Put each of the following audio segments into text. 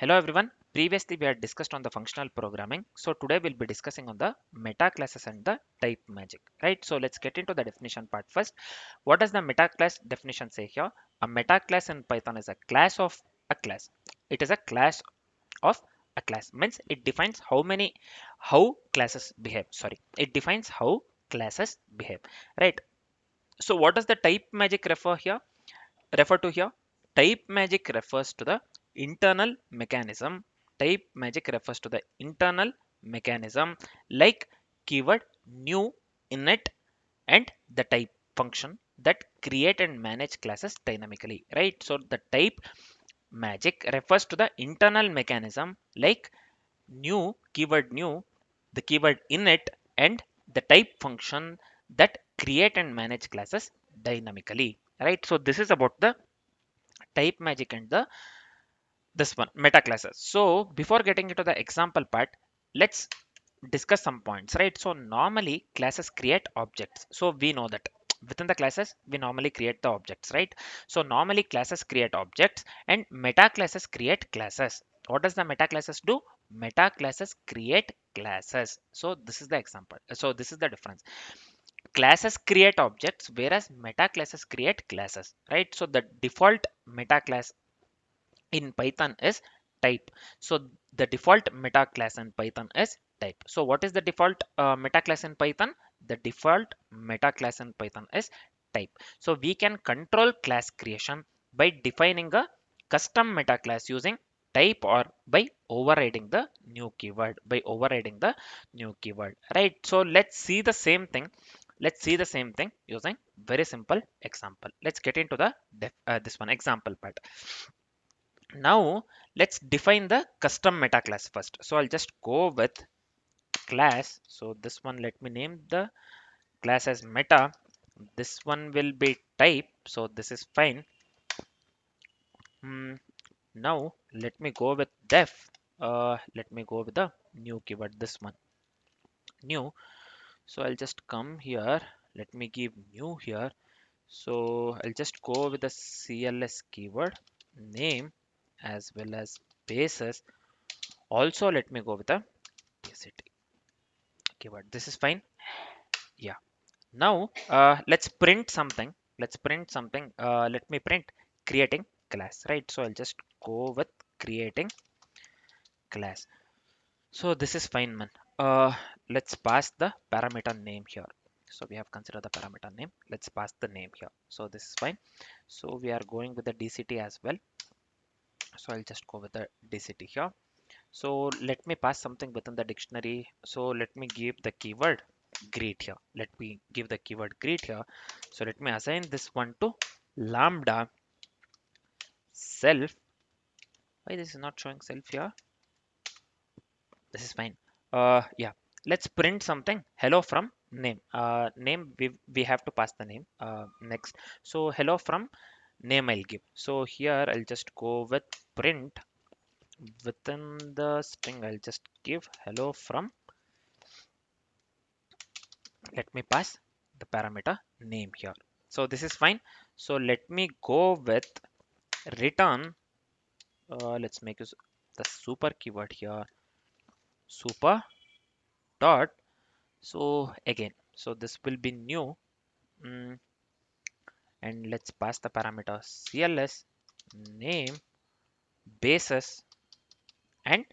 Hello everyone. Previously we had discussed on the functional programming. So today we'll be discussing on the meta classes and the type magic, right? So let's get into the definition part first. What does the meta class definition say here? A meta class in Python is a class of a class. It is a class of a class. Means it defines how classes behave. Sorry. It defines how classes behave, right? So what does the type magic refer to here? Type magic refers to the internal mechanism. Type magic refers to the internal mechanism like keyword new, init, and the type function that create and manage classes dynamically, right? So the type magic refers to the internal mechanism like new, the keyword init, and the type function that create and manage classes dynamically, right? So this is about the type magic and the this one meta classes. So before getting into the example part, let's discuss some points, right? So normally classes create objects, so we know that within the classes we normally create the objects, right? So normally classes create objects and meta classes create classes. What does the meta classes do? Meta classes create classes. So this is the example, so this is the difference. Classes create objects whereas meta classes create classes, right? So the default meta class in Python is type. So the default meta class in Python is type. So what is the default meta class in Python? The default meta class in Python is type. So we can control class creation by defining a custom meta class using type or by overriding the new keyword, right? So let's see the same thing using very simple example. Let's get into the this one example part. Now let's define the custom meta class first. So I'll just go with class. So this one, let me name the class as meta. This one will be type. So this is fine. Now let me go with def. Let me go with the new keyword. This one, new. So I'll just come here. Let me give new here. So I'll just go with the CLS keyword name as well as basis. Also, let me go with the city keyword. This is fine. Yeah. Now let's print something. Let me print creating class, right? So I'll just go with creating class. So this is fine, man. Let's pass the parameter name here. So we have considered the parameter name. Let's pass the name here. So this is fine. So we are going with the DCT as well. So I'll just go with the DCT here. So let me pass something within the dictionary. So let me give the keyword greet here. Let me give the keyword greet here. So let me assign this one to lambda self. Why this is not showing self here? This is fine. Yeah. Let's print something. Hello from name. Name we have to pass the name. Next. So hello from name I'll give. So here I'll just go with print within the string. I'll just give hello from. Let me pass the parameter name here. So this is fine. So let me go with return. Let's make use the super keyword here, super dot. So again, so this will be new. Mm, and let's pass the parameter cls name basis and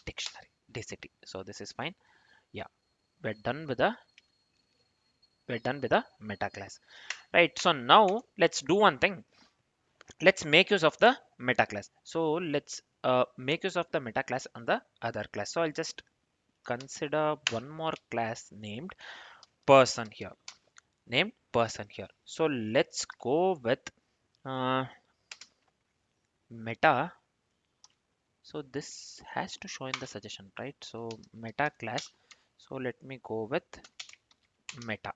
dictionary dct. So this is fine. Yeah, we're done with the meta class, right? So now let's do one thing. Let's make use of the meta class. So let's make use of the meta class on the other class. So I'll just consider one more class named person here. So let's go with uh, meta. So this has to show in the suggestion, right? So meta class. So let me go with meta.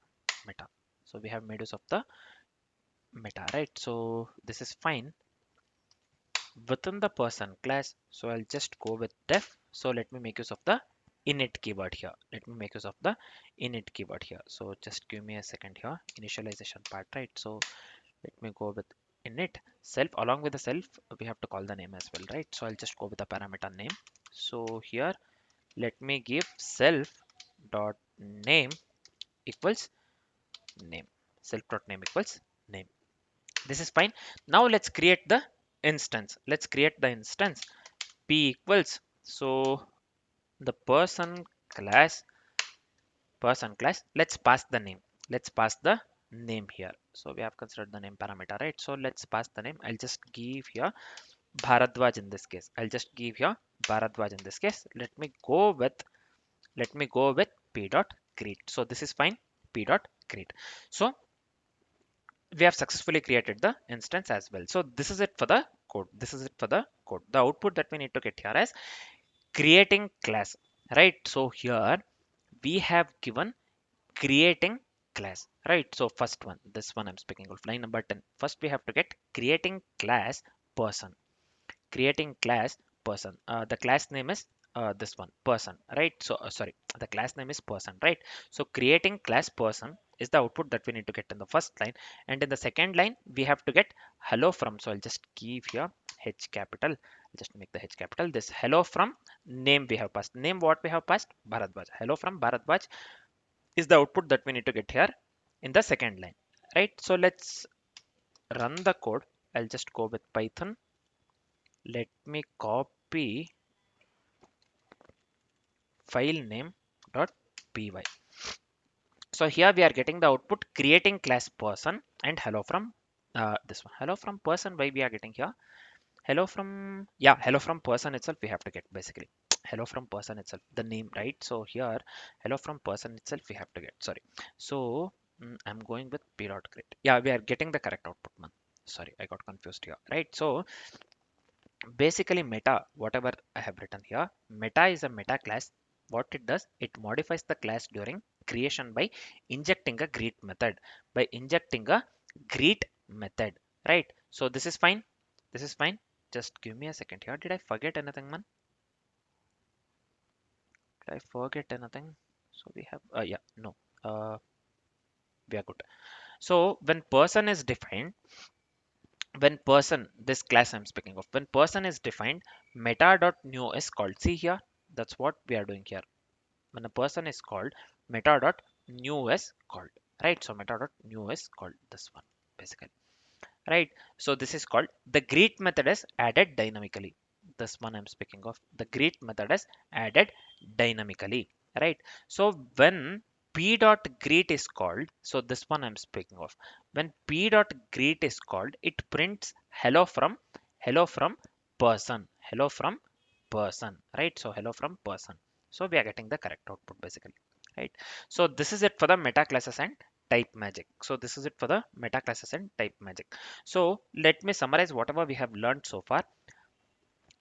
So we have made use of the meta, right? So this is fine within the person class. So I'll just go with def. So let me make use of the init keyword here. So just give me a second here. Initialization part, right? So let me go with init self. Along with the self, we have to call the name as well, right? So I'll just go with the parameter name. So here, let me give self dot name equals name. Self dot name equals name. This is fine. Now let's create the instance. Let's create the instance. P equals, so the person class, let's pass the name. Let's pass the name here. So we have considered the name parameter, right? So let's pass the name. I'll just give here Bharadwaj in this case. I'll just give here Bharadwaj in this case. Let me go with p dot greet. So this is fine. P dot greet. So we have successfully created the instance as well. So this is it for the code. This is it for the code. The output that we need to get here is creating class, right? So here we have given creating class, right? So first one, this one I'm speaking of line number 10. First we have to get creating class person. Creating class person. The class name is this one person, right? So sorry, the class name is person, right? So creating class person is the output that we need to get in the first line, and in the second line we have to get hello from. So I'll just give here h capital. I'll just make the h capital. This hello from name we have passed. Name what we have passed? Bharadwaj. Hello from Bharadwaj is the output that we need to get here in the second line, right? So let's run the code. I'll just go with Python. Let me copy file name dot py. So here we are getting the output creating class person and hello from this one. Hello from person, why we are getting here? Hello from, yeah, hello from person itself we have to get basically. Hello from person itself, the name, right? So here hello from person itself we have to get, sorry. So I'm going with p dot create. Yeah, we are getting the correct output, man. Sorry, I got confused here, right? So basically meta, whatever I have written here, meta is a meta class. What it does, it modifies the class during creation by injecting a greet method. By injecting a greet method, right? So this is fine. This is fine. Just give me a second here. Did I forget anything, man? Did I forget anything? So we have yeah, no, we are good. So when person is defined, when person, this class I'm speaking of, when person is defined, meta.new is called. See here, that's what we are doing here. When a person is called, meta.new is called, right? So meta.new is called this one basically, right? So this is called, the greet method is added dynamically. This one I'm speaking of, the greet method is added dynamically, right? So when p dot greet is called, so this one I'm speaking of, when p dot greet is called, it prints hello from person, hello from person, right? So hello from person. So we are getting the correct output basically, right? So this is it for the meta classes and type magic. So this is it for the meta classes and type magic. So let me summarize whatever we have learned so far.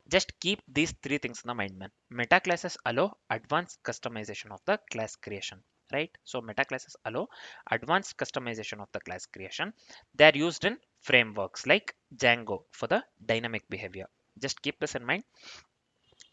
Just keep these three things in the mind, man. Meta classes allow advanced customization of the class creation, right? So meta classes allow advanced customization of the class creation. They are used in frameworks like Django for the dynamic behavior. Just keep this in mind.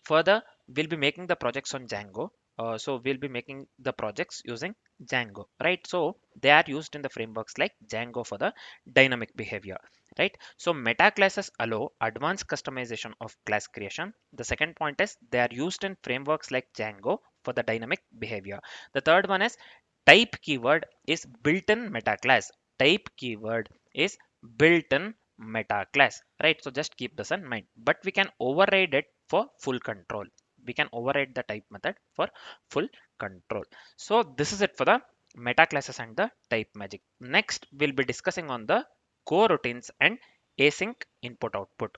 Further, we'll be making the projects on Django. So we'll be making the projects using Django, right? So they are used in the frameworks like Django for the dynamic behavior, right? So meta classes allow advanced customization of class creation. The second point is they are used in frameworks like Django for the dynamic behavior. The third one is type keyword is built-in meta class. Type keyword is built-in meta class, right? So just keep this in mind, but we can override it for full control. We can override the type method for full control. So this is it for the meta classes and the type magic. Next we'll be discussing on the coroutines and async input output,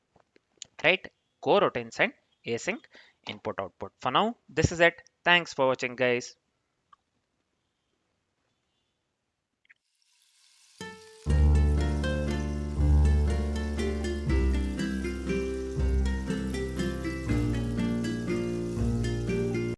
right? Coroutines and async input output. For now this is it. Thanks for watching, guys.